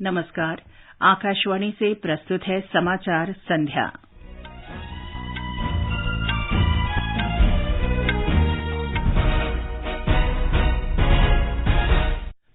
नमस्कार। आकाशवाणी से प्रस्तुत है समाचार संध्या।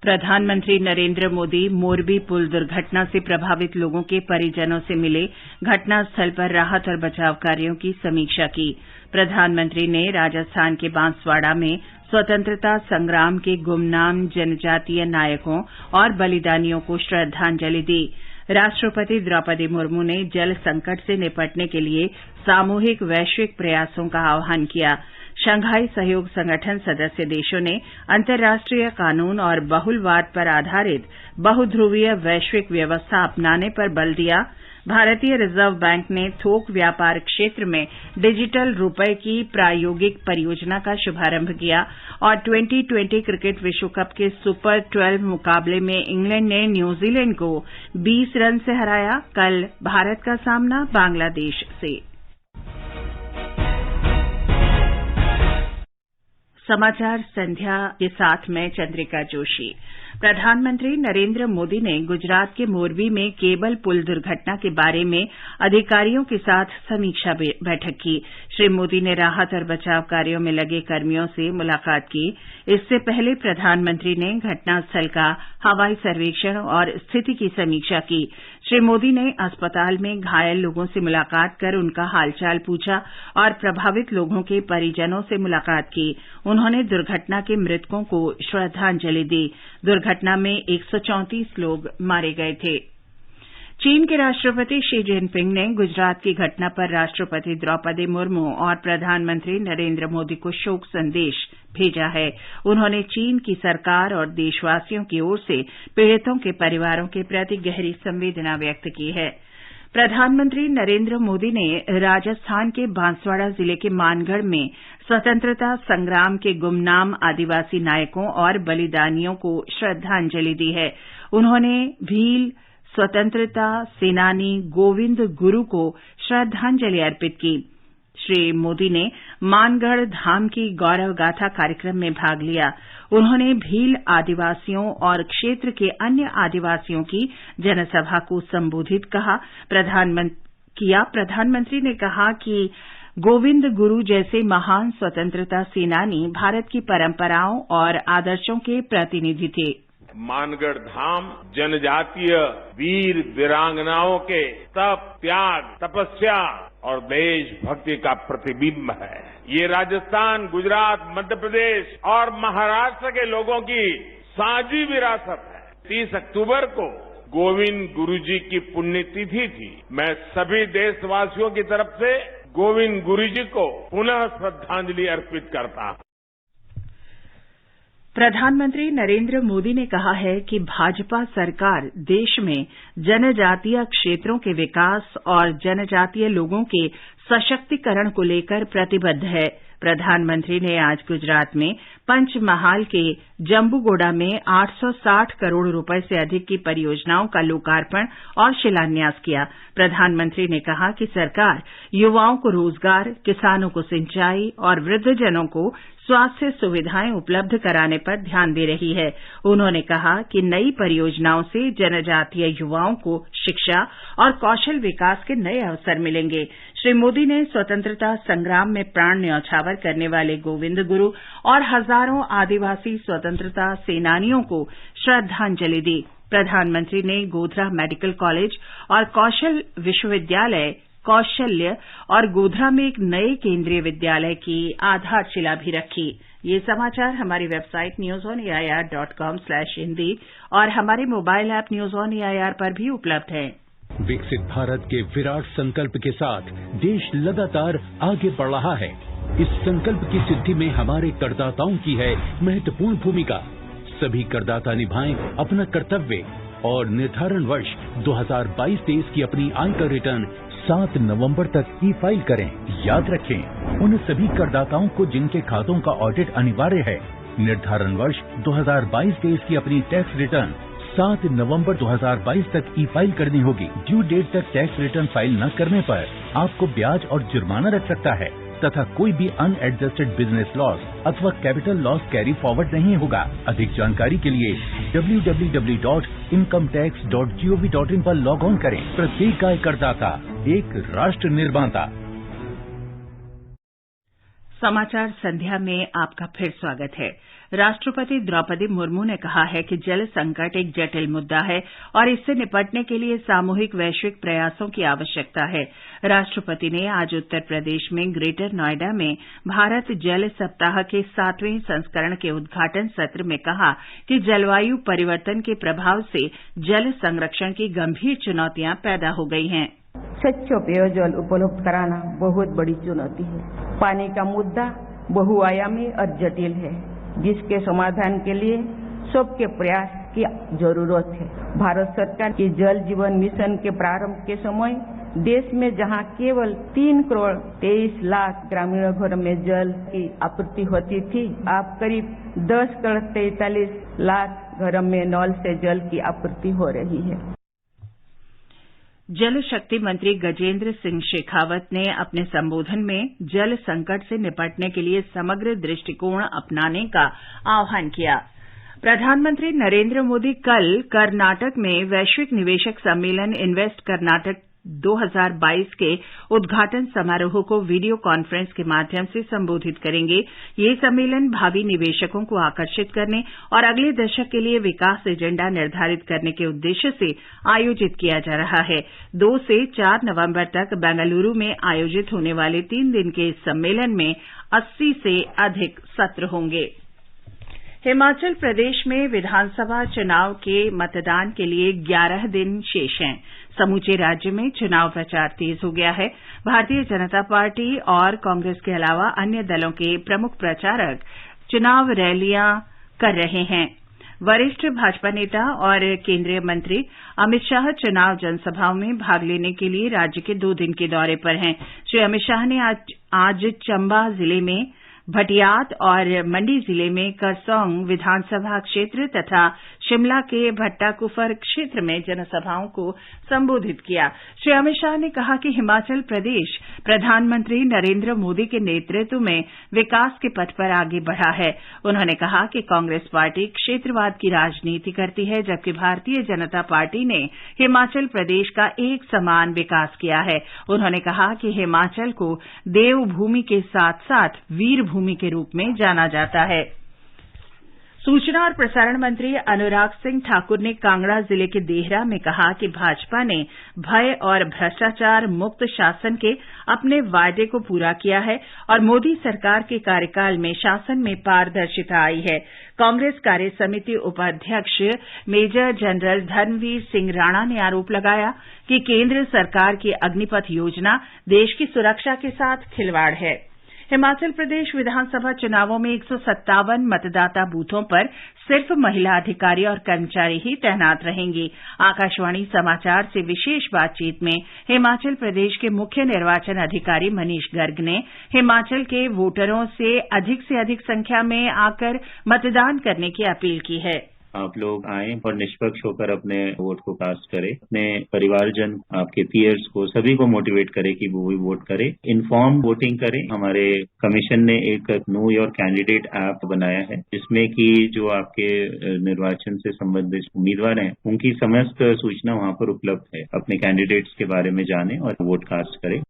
प्रधानमंत्री नरेंद्र मोदी मोरबी पुल दुर्घटना से प्रभावित लोगों के परिजनों से मिले, घटनास्थल पर राहत और बचाव कार्यों की समीक्षा की। प्रधानमंत्री ने राजस्थान के बांसवाड़ा में स्वतंत्रता संग्राम के गुमनाम जनजातीय नायकों और बलिदानियों को श्रद्धांजलि दी। राष्ट्रपति द्रौपदी मुर्मू ने जल संकट से निपटने के लिए सामूहिक वैश्विक प्रयासों का आह्वान किया। शंघाई सहयोग संगठन सदस्य देशों ने अंतर्राष्ट्रीय कानून और बहुलवाद पर आधारित बहुध्रुवीय वैश्विक व्यवस्था अपनाने पर बल दिया। भारतीय रिजर्व बैंक ने थोक व्यापार क्षेत्र में डिजिटल रुपए की प्रायोगिक परियोजना का शुभारंभ किया और 2020 क्रिकेट विश्व कप के सुपर 12 मुकाबले में इंग्लैंड ने न्यूजीलैंड को 20 रन से हराया। कल भारत का सामना बांग्लादेश से। समाचार संध्या के साथ मैं चंद्रिका जोशी। प्रधानमंत्री नरेंद्र मोदी ने गुजरात के मोरबी में केबल पुल दुर्घटना के बारे में अधिकारियों के साथ समीक्षा बैठक की। श्री मोदी ने राहत और बचाव कार्यों में लगे कर्मियों से मुलाकात की। इससे पहले प्रधानमंत्री ने घटनास्थल का हवाई सर्वेक्षण और स्थिति की समीक्षा की। श्री मोदी ने अस्पताल में घायल लोगों से मुलाकात कर उनका हालचाल पूछा और प्रभावित लोगों के परिजनों से मुलाकात की। उन्होंने दुर्घटना के मृतकों को श्रद्धांजलि दी। दुर्घटना में 134 लोग मारे गए थे। चीन के राष्ट्रपति शी जिनपिंग ने गुजरात की घटना पर राष्ट्रपति द्रौपदी मुर्मू और प्रधानमंत्री नरेंद्र मोदी को शोक संदेश भेजा है। उन्होंने चीन की सरकार और देशवासियों की ओर से पीड़ितों के परिवारों के प्रति गहरी संवेदना व्यक्त की है। प्रधानमंत्री नरेंद्र मोदी ने राजस्थान के बांसवाड़ा जिले के मानगढ़ में स्वतंत्रता संग्राम के गुमनाम आदिवासी नायकों और बलिदानियों को श्रद्धांजलि दी है। उन्होंने भील स्वतंत्रता सेनानी गोविंद गुरु को श्रद्धांजलि अर्पित की। श्री मोदी ने मानगढ़ धाम की गौरव गाथा कार्यक्रम में भाग लिया। उन्होंने भील आदिवासियों और क्षेत्र के अन्य आदिवासियों की जनसभा को संबोधित किया। प्रधानमंत्री ने कहा कि गोविंद गुरु जैसे महान स्वतंत्रता सेनानी भारत की परंपराओं और आदर्शों के प्रतिनिधि थे। मानगढ़ धाम जनजातीय वीर वीरांगनाओं के तप, त्याग, तपस्या और देशभक्ति का प्रतिबिंब है। ये राजस्थान, गुजरात, मध्य प्रदेश और महाराष्ट्र के लोगों की साझी विरासत है। 30 अक्टूबर को गोविंद गुरु जी की पुण्यतिथि थी। मैं सभी देशवासियों की तरफ से गोविंद गुरु जी को पुनः श्रद्धांजलि अर्पित करता हूं। प्रधानमंत्री नरेंद्र मोदी ने कहा है कि भाजपा सरकार देश में जनजातीय क्षेत्रों के विकास और जनजातीय लोगों के सशक्तिकरण को लेकर प्रतिबद्ध है। प्रधानमंत्री ने आज गुजरात में पंचमहाल के जम्बूगोड़ा में 860 करोड़ रुपए से अधिक की परियोजनाओं का लोकार्पण और शिलान्यास किया। प्रधानमंत्री ने कहा कि सरकार युवाओं को रोजगार, किसानों को सिंचाई और वृद्धजनों को स्वास्थ्य सुविधाएं उपलब्ध कराने पर ध्यान दे रही है। उन्होंने कहा कि नई परियोजनाओं से जनजातीय युवाओं को शिक्षा और कौशल विकास के नए अवसर मिलेंगे। श्री मोदी ने स्वतंत्रता संग्राम में प्राण न्यौछावर करने वाले गोविंद गुरु और हजारों आदिवासी स्वतंत्रता सेनानियों को श्रद्धांजलि दी। प्रधानमंत्री ने गोधरा मेडिकल कॉलेज और कौशल विश्वविद्यालय कौशल्य और गोधरा में एक नए केंद्रीय विद्यालय की आधारशिला भी रखी। ये समाचार हमारी वेबसाइट newsonair.com/hindi और हमारे mobile app news on AIR पर भी उपलब्ध है। विकसित भारत के विराट संकल्प के साथ देश लगातार आगे बढ़ रहा है। इस संकल्प की सिद्धि में हमारे करदाताओं की है महत्वपूर्ण भूमिका। सभी करदाता निभाएं अपना कर्तव्य और निर्धारण वर्ष 2022-23 की अपनी आयकर रिटर्न 7 नवंबर तक ई फाइल करें। याद रखें, उन सभी करदाताओं को जिनके खातों का ऑडिट अनिवार्य है, निर्धारण वर्ष 2022-23 की अपनी टैक्स रिटर्न 7 नवंबर 2022 तक ई फाइल करनी होगी। ड्यू डेट तक टैक्स रिटर्न फाइल न करने पर आपको ब्याज और जुर्माना लग सकता है। तथा कोई भी अनएडजस्टेड बिजनेस लॉस अथवा कैपिटल लॉस कैरी फॉरवर्ड नहीं होगा। अधिक जानकारी के लिए www.incometax.gov.in पर लॉग ऑन करें। प्रत्येक आय करदाता एक राष्ट्र निर्माता। समाचार संध्या में आपका फिर स्वागत है। राष्ट्रपति द्रौपदी मुर्मू ने कहा है कि जल संकट एक जटिल मुद्दा है और इससे निपटने के लिए सामूहिक वैश्विक प्रयासों की आवश्यकता है। राष्ट्रपति ने आज उत्तर प्रदेश में ग्रेटर नोएडा में भारत जल सप्ताह के 7वें संस्करण के उद्घाटन सत्र में कहा कि जलवायु परिवर्तन के प्रभाव से जल संरक्षण की गंभीर चुनौतियां पैदा हो गई हैं। स्वच्छ पेयजल उपलब्ध कराना बहुत बड़ी चुनौती है। पानी का मुद्दा बहुआयामी और जटिल है, जिसके समाधान के लिए सबके प्रयास की जरूरत है। भारत सरकार के जल जीवन मिशन के प्रारंभ के समय देश में जहां केवल 3 करोड़ 23 लाख ग्रामीण घरों में जल की आपूर्ति होती थी, अब करीब 10 करोड़ 43 लाख घरों में नल से जल की आपूर्ति हो रही है। जल शक्ति मंत्री गजेंद्र सिंह शेखावत ने अपने संबोधन में जल संकट से निपटने के लिए समग्र दृष्टिकोण अपनाने का आह्वान किया। प्रधानमंत्री नरेंद्र मोदी कल कर्नाटक में वैश्विक निवेशक सम्मेलन इन्वेस्ट कर्नाटक 2022 के उद्घाटन समारोह को वीडियो कॉन्फ्रेंस के माध्यम से संबोधित करेंगे। ये सम्मेलन भावी निवेशकों को आकर्षित करने और अगले दशक के लिए विकास एजेंडा निर्धारित करने के उद्देश्य से आयोजित किया जा रहा है। 2 से 4 नवंबर तक बेंगलुरु में आयोजित होने वाले 3 दिन के इस सम्मेलन में 80 से अधिक सत्र होंगे। हिमाचल प्रदेश में विधानसभा चुनाव के मतदान के लिए 11 दिन शेष हैं। समूचे राज्य में चुनाव प्रचार तेज हो गया है। भारतीय जनता पार्टी और कांग्रेस के अलावा अन्य दलों के प्रमुख प्रचारक चुनाव रैलियां कर रहे हैं। वरिष्ठ भाजपा नेता और केंद्रीय मंत्री अमित शाह चुनाव जनसभाओं में भाग लेने के लिए राज्य के 2 दिन के दौरे पर हैं। श्री अमित शाह ने आज चंबा जिले में भटियात और मंडी जिले में करसोंग विधानसभा क्षेत्र तथा शिमला के भट्टाकुफर क्षेत्र में जनसभाओं को संबोधित किया। श्री अमित शाह ने कहा कि हिमाचल प्रदेश प्रधानमंत्री नरेंद्र मोदी के नेतृत्व में विकास के पथ पर आगे बढ़ा है। उन्होंने कहा कि कांग्रेस पार्टी क्षेत्रवाद की राजनीति करती है, जबकि भारतीय जनता पार्टी ने हिमाचल प्रदेश का एक समान विकास किया है। उन्होंने कहा कि हिमाचल को देवभूमि के साथ साथ वीर भूमि के रूप में जाना जाता है। सूचना और प्रसारण मंत्री अनुराग सिंह ठाकुर ने कांगड़ा जिले के देहरा में कहा कि भाजपा ने भय और भ्रष्टाचार मुक्त शासन के अपने वायदे को पूरा किया है और मोदी सरकार के कार्यकाल में शासन में पारदर्शिता आई है। कांग्रेस कार्य समिति उपाध्यक्ष मेजर जनरल धर्मवीर सिंह राणा ने आरोप लगाया कि केंद्र सरकार की अग्निपथ योजना देश की सुरक्षा के साथ खिलवाड़ है। हिमाचल प्रदेश विधानसभा चुनावों में 157 मतदाता बूथों पर सिर्फ महिला अधिकारी और कर्मचारी ही तैनात रहेंगे। आकाशवाणी समाचार से विशेष बातचीत में हिमाचल प्रदेश के मुख्य निर्वाचन अधिकारी मनीष गर्ग ने हिमाचल के वोटरों से अधिक संख्या में आकर मतदान करने की अपील की है। आप लोग आए और निष्पक्ष होकर अपने वोट को कास्ट करें। अपने परिवारजन, आपके पीयर्स को, सभी को मोटिवेट करें कि वो भी वोट करें। इन्फॉर्म वोटिंग करें। हमारे कमीशन ने एक नो योर कैंडिडेट ऐप बनाया है, जिसमें कि जो आपके निर्वाचन से संबंधित उम्मीदवार हैं, उनकी समस्त सूचना वहां पर उपलब्ध है। अपने कैंडिडेट्स के बारे में जानें और वोट कास्ट करें।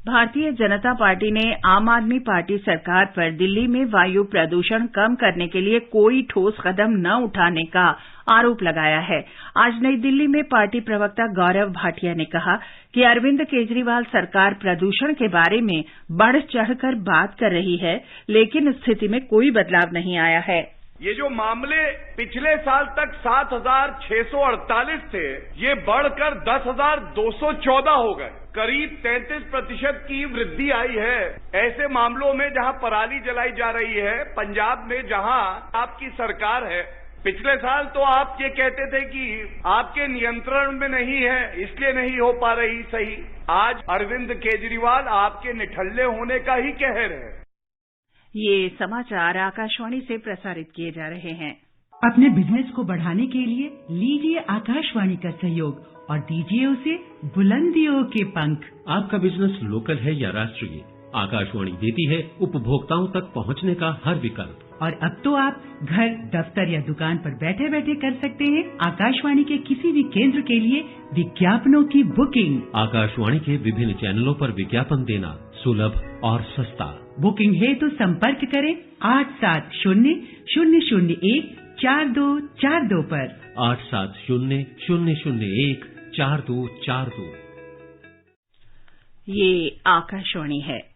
भारतीय जनता पार्टी ने आम आदमी पार्टी सरकार पर दिल्ली में वायु प्रदूषण कम करने के लिए कोई ठोस कदम न उठाने का आरोप लगाया है। आज नई दिल्ली में पार्टी प्रवक्ता गौरव भाटिया ने कहा कि अरविंद केजरीवाल सरकार प्रदूषण के बारे में बढ़ चढ़कर बात कर रही है, लेकिन स्थिति में कोई बदलाव नहीं आया है। ये जो मामले पिछले साल तक 7,648 थे, ये बढ़कर 10,214 हो गए। करीब 33% की वृद्धि आई है। ऐसे मामलों में जहां पराली जलाई जा रही है, पंजाब में जहां आपकी सरकार है, पिछले साल तो आप ये कहते थे कि आपके नियंत्रण में नहीं है, इसलिए नहीं हो पा रही सही। आज अरविंद केजरीवाल आपके निठल्ले होने का ही कहर है। ये समाचार आकाशवाणी से प्रसारित किए जा रहे हैं। अपने बिजनेस को बढ़ाने के लिए लीजिए आकाशवाणी का सहयोग और दीजिए उसे बुलंदियों के पंख। आपका बिजनेस लोकल है या राष्ट्रीय, आकाशवाणी देती है उपभोक्ताओं तक पहुंचने का हर विकल्प। और अब तो आप घर, दफ्तर या दुकान पर बैठे बैठे कर सकते हैं आकाशवाणी के किसी भी केंद्र के लिए विज्ञापनों की बुकिंग। आकाशवाणी के विभिन्न चैनलों पर विज्ञापन देना सुलभ और सस्ता। बुकिंग है तो संपर्क करें 8700014242 पर। 8700014242। ये आकाशवाणी है।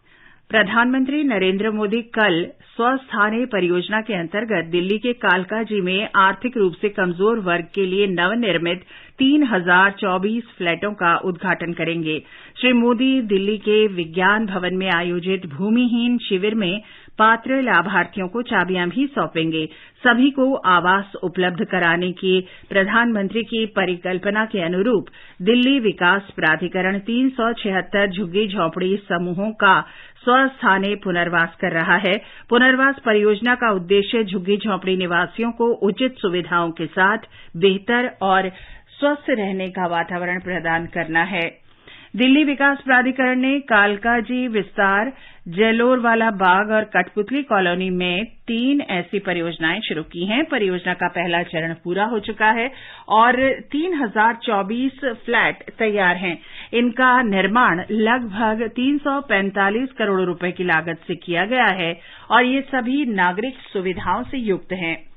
प्रधानमंत्री नरेंद्र मोदी कल स्वस्थाने परियोजना के अंतर्गत दिल्ली के कालकाजी में आर्थिक रूप से कमजोर वर्ग के लिए नवनिर्मित 3024 फ्लैटों का उद्घाटन करेंगे। श्री मोदी दिल्ली के विज्ञान भवन में आयोजित भूमिहीन शिविर में पात्र लाभार्थियों को चाबियां भी सौंपेंगे। सभी को आवास उपलब्ध कराने की प्रधानमंत्री की परिकल्पना के अनुरूप दिल्ली विकास प्राधिकरण 376 झुग्गी झोंपड़ी समूहों का स्वस्थाने पुनर्वास कर रहा है। पुनर्वास परियोजना का उद्देश्य झुग्गी झोंपड़ी निवासियों को उचित सुविधाओं के साथ बेहतर और स्वस्थ रहने का वातावरण प्रदान करना है। दिल्ली विकास प्राधिकरण ने कालकाजी विस्तार, जलोरवाला बाग और कठपुतली कॉलोनी में 3 ऐसी परियोजनाएं शुरू की हैं। परियोजना का पहला चरण पूरा हो चुका है और 3024 फ्लैट तैयार हैं। इनका निर्माण लगभग 345 करोड़ रुपए की लागत से किया गया है और ये सभी नागरिक सुविधाओं से युक्त हैं।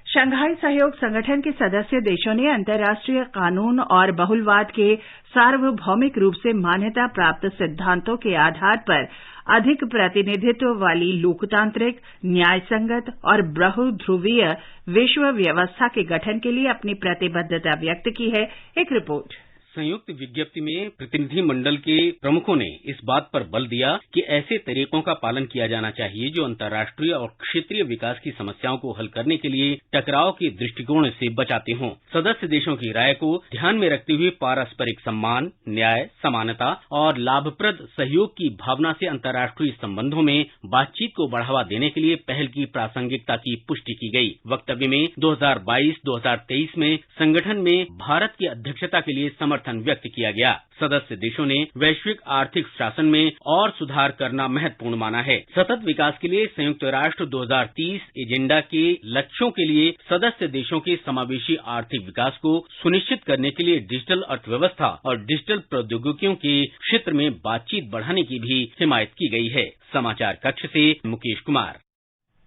शंघाई सहयोग संगठन के सदस्य देशों ने अंतर्राष्ट्रीय कानून और बहुलवाद के सार्वभौमिक रूप से मान्यता प्राप्त सिद्धांतों के आधार पर अधिक प्रतिनिधित्व वाली लोकतांत्रिक, न्यायसंगत और बहुध्रुवीय विश्व व्यवस्था के गठन के लिए अपनी प्रतिबद्धता व्यक्त की है। एक रिपोर्ट। संयुक्त विज्ञप्ति में प्रतिनिधि मंडल के प्रमुखों ने इस बात पर बल दिया कि ऐसे तरीकों का पालन किया जाना चाहिए जो अंतर्राष्ट्रीय और क्षेत्रीय विकास की समस्याओं को हल करने के लिए टकराव के दृष्टिकोण से बचाते हों। सदस्य देशों की राय को ध्यान में रखते हुए पारस्परिक सम्मान, न्याय, समानता और लाभप्रद सहयोग की भावना से अंतर्राष्ट्रीय संबंधों में बातचीत को बढ़ावा देने के लिए पहल की प्रासंगिकता की पुष्टि की गई। वक्तव्य में 2022-2023 में संगठन में भारत की अध्यक्षता के लिए समर्थन व्यक्त किया गया। सदस्य देशों ने वैश्विक आर्थिक शासन में और सुधार करना महत्वपूर्ण माना है। सतत विकास के लिए संयुक्त राष्ट्र 2030 एजेंडा के लक्ष्यों के लिए सदस्य देशों के समावेशी आर्थिक विकास को सुनिश्चित करने के लिए डिजिटल अर्थव्यवस्था और डिजिटल प्रौद्योगिकियों के क्षेत्र में बातचीत बढ़ाने की भी हिमायत की गई है। समाचार कक्ष से मुकेश कुमार।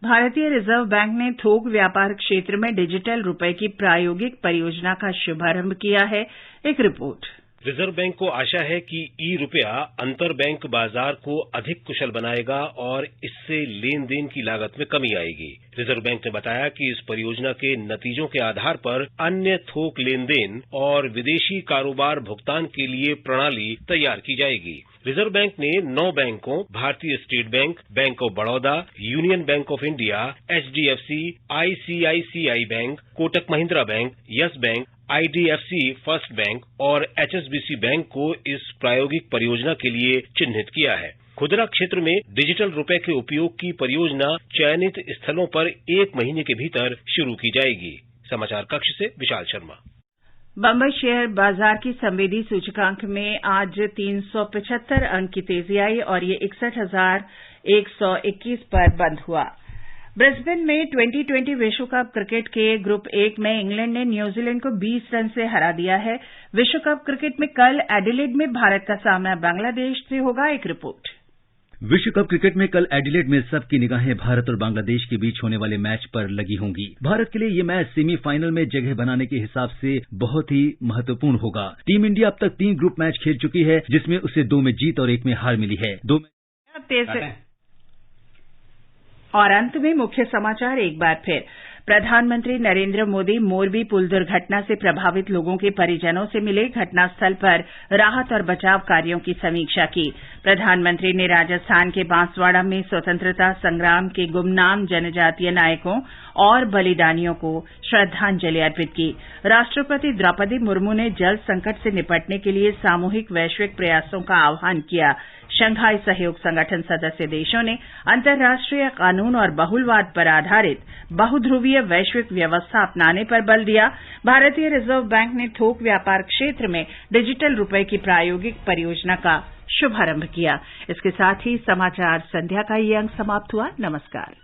भारतीय रिजर्व बैंक ने थोक व्यापार क्षेत्र में डिजिटल रुपए की प्रायोगिक परियोजना का शुभारंभ किया है। एक रिपोर्ट। रिजर्व बैंक को आशा है कि ई रुपया अंतर बैंक बाजार को अधिक कुशल बनाएगा और इससे लेन देन की लागत में कमी आएगी। रिजर्व बैंक ने बताया कि इस परियोजना के नतीजों के आधार पर अन्य थोक लेन देन और विदेशी कारोबार भुगतान के लिए प्रणाली तैयार की जाएगी। रिजर्व बैंक ने 9 बैंकों भारतीय state bank, bank of Baroda, union bank of India, HDFC, ICICI bank, Kotak Mahindra bank, yes bank, IDFC first bank और HSBC बैंक को इस प्रायोगिक परियोजना के लिए चिन्हित किया है। खुदरा क्षेत्र में डिजिटल रुपए के उपयोग की परियोजना चयनित स्थलों पर 1 महीने के भीतर शुरू की जाएगी। समाचार कक्ष से विशाल शर्मा। बंबई शेयर बाजार की संवेदी सूचकांक में आज 375 अंक की तेजी आई और ये 61,121 पर बंद हुआ। ब्रिस्बेन में 2020 विश्व कप क्रिकेट के ग्रुप 1 में इंग्लैंड ने न्यूजीलैंड को 20 रन से हरा दिया है। विश्व कप क्रिकेट में कल एडिलेड में भारत का सामना बांग्लादेश से होगा। एक रिपोर्ट। विश्व कप क्रिकेट में कल एडिलेड में सबकी निगाहें भारत और बांग्लादेश के बीच होने वाले मैच पर लगी होंगी। भारत के लिए ये मैच सेमीफाइनल में जगह बनाने के हिसाब से बहुत ही महत्वपूर्ण होगा। टीम इंडिया अब तक 3 ग्रुप मैच खेल चुकी है, जिसमें उसे 2 में जीत और 1 में हार मिली है। और अंत में मुख्य समाचार एक बार फिर। प्रधानमंत्री नरेंद्र मोदी मोरबी पुल दुर्घटना से प्रभावित लोगों के परिजनों से मिले, घटनास्थल पर राहत और बचाव कार्यों की समीक्षा की। प्रधानमंत्री ने राजस्थान के बांसवाड़ा में स्वतंत्रता संग्राम के गुमनाम जनजातीय नायकों और बलिदानियों को श्रद्धांजलि अर्पित की। राष्ट्रपति द्रौपदी मुर्मू ने जल संकट से निपटने के लिए सामूहिक वैश्विक प्रयासों का आह्वान किया। शंघाई सहयोग संगठन सदस्य देशों ने अंतर्राष्ट्रीय कानून और बहुलवाद पर आधारित बहुध्रुवीय वैश्विक व्यवस्था अपनाने पर बल दिया। भारतीय रिजर्व बैंक ने थोक व्यापार क्षेत्र में डिजिटल रुपए की प्रायोगिक परियोजना का शुभारंभ किया। इसके साथ ही समाचार संध्या का ये अंक समाप्त हुआ। नमस्कार।